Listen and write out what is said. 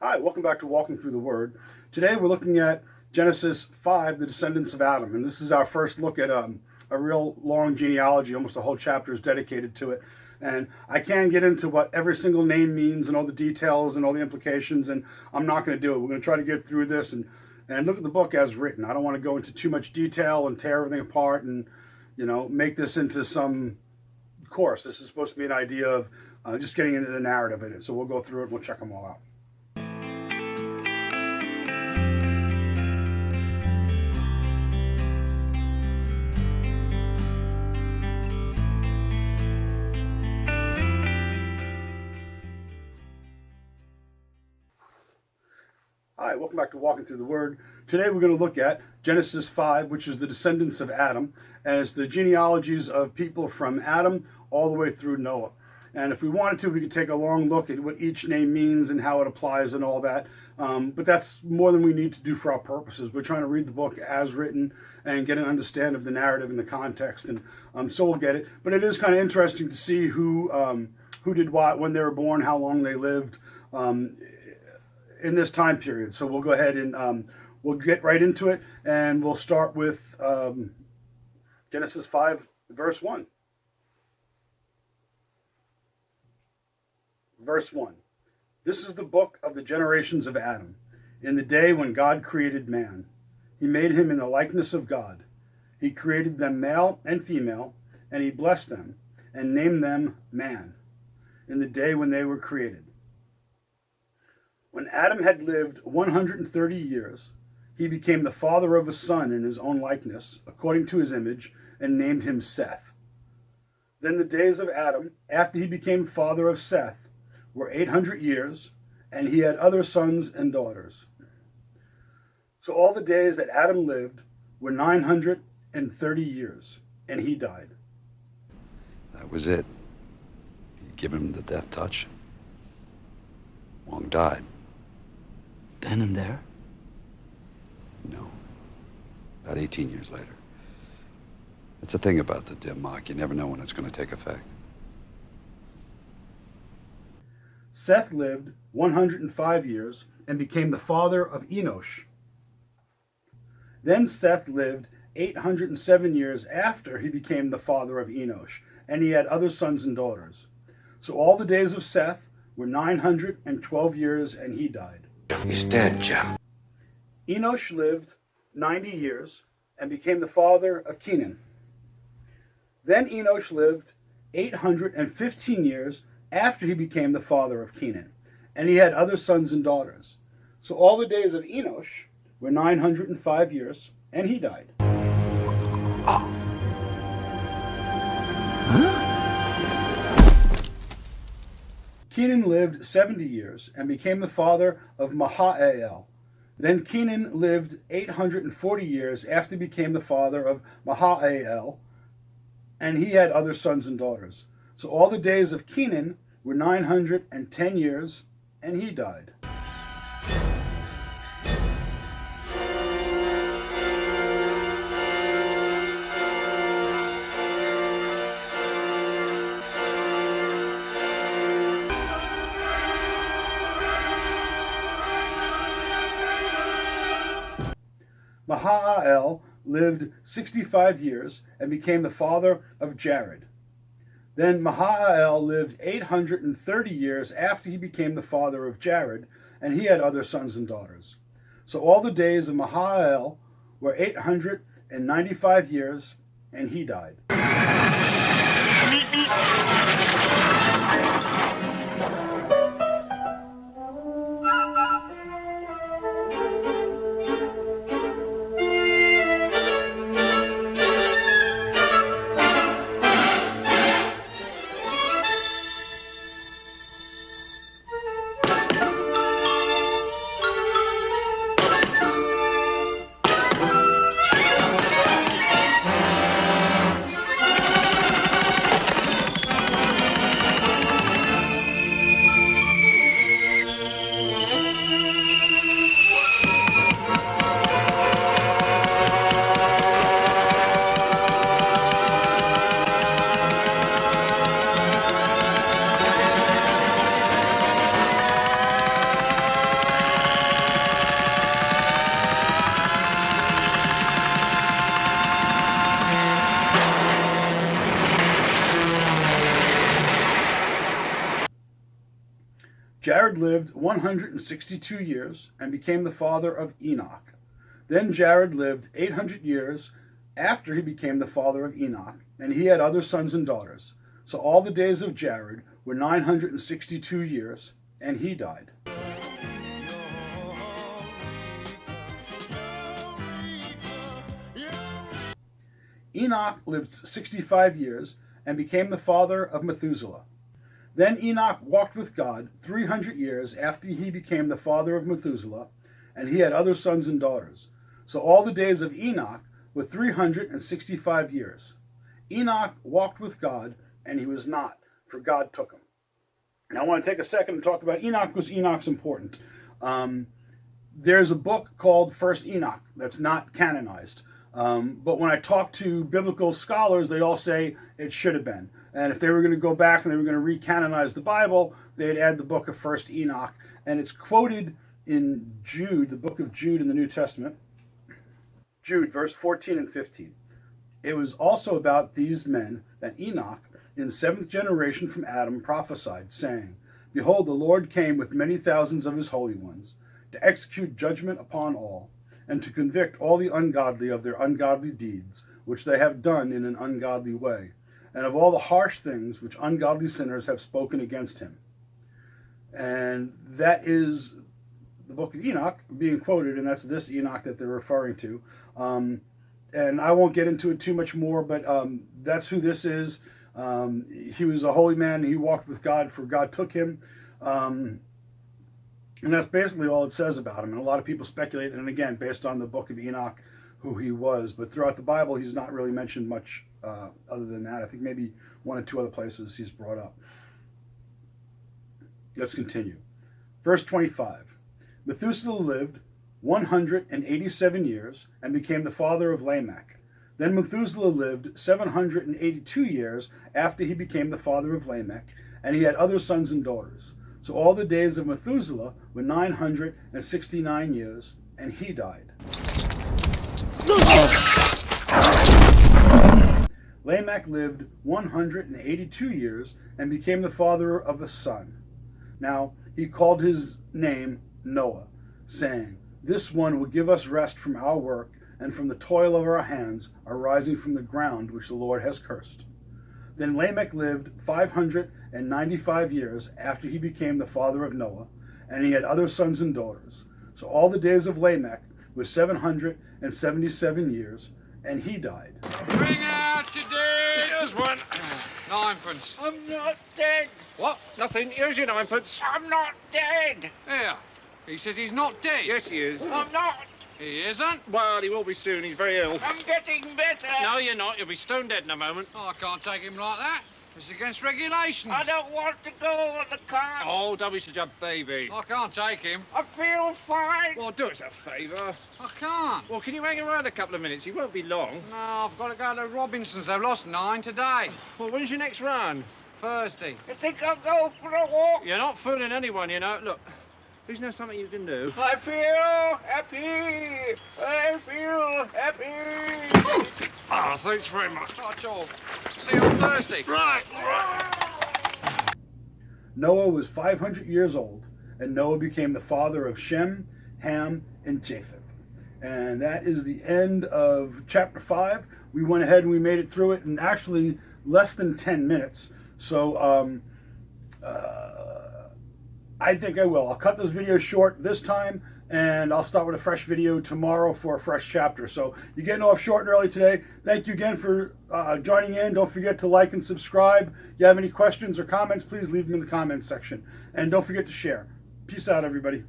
Hi, welcome back to Walking Through the Word. Today we're looking at Genesis 5, the descendants of Adam. And this is our first look at a real long genealogy. Almost a whole chapter is dedicated to it. And I can get into what every single name means and all the details and all the implications, and I'm not going to do it. We're going to try to get through this and look at the book as written. I don't want to go into too much detail and tear everything apart and, make this into some course. This is supposed to be an idea of just getting into the narrative in it. So we'll go through it and we'll check them all out. Hi, welcome back to Walking Through the Word. Today we're going to look at Genesis 5, which is the descendants of Adam, and it's the genealogies of people from Adam all the way through Noah. And if we wanted to, we could take a long look at what each name means and how it applies and all that. But that's more than we need to do for our purposes. We're trying to read the book as written and get an understanding of the narrative and the context, and so we'll get it. But it is kind of interesting to see who did what, when they were born, how long they lived. In this time period. So we'll go ahead and we'll get right into it, and we'll start with Genesis 5, verse 1. Verse 1. This is the book of the generations of Adam. In the day when God created man, he made him in the likeness of God. He created them male and female, and he blessed them and named them man in the day when they were created. When Adam had lived 130 years, he became the father of a son in his own likeness, according to his image, and named him Seth. Then the days of Adam, after he became father of Seth, were 800 years, and he had other sons and daughters. So all the days that Adam lived were 930 years, and he died. That was it. He'd given him the death touch. Wong died. Then and there? No. About 18 years later. It's a thing about the dim mock. You never know when it's going to take effect. Seth lived 105 years and became the father of Enosh. Then Seth lived 807 years after he became the father of Enosh, and he had other sons and daughters. So all the days of Seth were 912 years, and he died. He's dead, Jim. Enosh lived 90 years and became the father of Kenan. Then Enosh lived 815 years after he became the father of Kenan, and he had other sons and daughters. So all the days of Enosh were 905 years, and he died. Kenan lived 70 years and became the father of Mahalalel. Then Kenan lived 840 years after he became the father of Mahalalel, and he had other sons and daughters. So all the days of Kenan were 910 years, and he died. Mahalalel lived 65 years and became the father of Jared. Then Mahalalel lived 830 years after he became the father of Jared, and he had other sons and daughters. So all the days of Mahalalel were 895 years, and he died. Jared lived 162 years and became the father of Enoch. Then Jared lived 800 years after he became the father of Enoch, and he had other sons and daughters. So all the days of Jared were 962 years, and he died. Enoch lived 65 years and became the father of Methuselah. Then Enoch walked with God 300 years after he became the father of Methuselah, and he had other sons and daughters. So all the days of Enoch were 365 years. Enoch walked with God, and he was not, for God took him. Now I want to take a second and talk about Enoch because Enoch's important. There's a book called First Enoch that's not canonized. But when I talk to biblical scholars, they all say it should have been. And if they were going to go back and they were going to recanonize the Bible, they'd add the book of First Enoch. And it's quoted in Jude, the book of Jude in the New Testament. Jude, verse 14 and 15. It was also about these men that Enoch, in the seventh generation from Adam, prophesied, saying, Behold, the Lord came with many thousands of his holy ones, to execute judgment upon all, and to convict all the ungodly of their ungodly deeds, which they have done in an ungodly way, and of all the harsh things which ungodly sinners have spoken against him. And that is the book of Enoch being quoted, and that's this Enoch that they're referring to. And I won't get into it too much more, but that's who this is. He was a holy man. He walked with God, for God took him. And that's basically all it says about him. And a lot of people speculate, and again, based on the book of Enoch, who he was. But throughout the Bible, he's not really mentioned much other than that. I think maybe one or two other places he's brought up. Let's continue. Verse 25. Methuselah lived 187 years and became the father of Lamech. Then Methuselah lived 782 years after he became the father of Lamech, and he had other sons and daughters. So all the days of Methuselah were 969 years, and he died. Lamech lived 182 years and became the father of a son. Now he called his name Noah, saying, This one will give us rest from our work and from the toil of our hands arising from the ground which the Lord has cursed. Then Lamech lived 595 years after he became the father of Noah, and he had other sons and daughters. So all the days of Lamech were 777 years, and he died. Bring out your dead. Here's one. Ninepence. I'm not dead. What? Nothing. Here's your ninepence. I'm not dead. Here. He says he's not dead. Yes, he is. I'm not. He isn't. Well, he will be soon. He's very ill. I'm getting better. No, you're not. You'll be stone dead in a moment. Oh, I can't take him like that. It's against regulations. I don't want to go on the car. Oh, don't be such a baby. I can't take him. I feel fine. Well, do us a favour. I can't. Well, can you hang around a couple of minutes? He won't be long. No, I've got to go to Robinson's. They've lost 9 today. Well, when's your next run? Thursday. You think I'll go for a walk? You're not fooling anyone, you know. Look, isn't there something you can do? I feel happy. I feel happy. Ah, thanks very much. That's all. See you on Thursday. Right. Noah was 500 years old, and Noah became the father of Shem, Ham, and Japheth. And that is the end of chapter 5. We went ahead and we made it through it in actually less than 10 minutes. So I think I will. I'll cut this video short this time, and I'll start with a fresh video tomorrow for a fresh chapter. So you're getting off short and early today. Thank you again for joining in. Don't forget to like and subscribe. If you have any questions or comments, please leave them in the comments section. And don't forget to share. Peace out, everybody.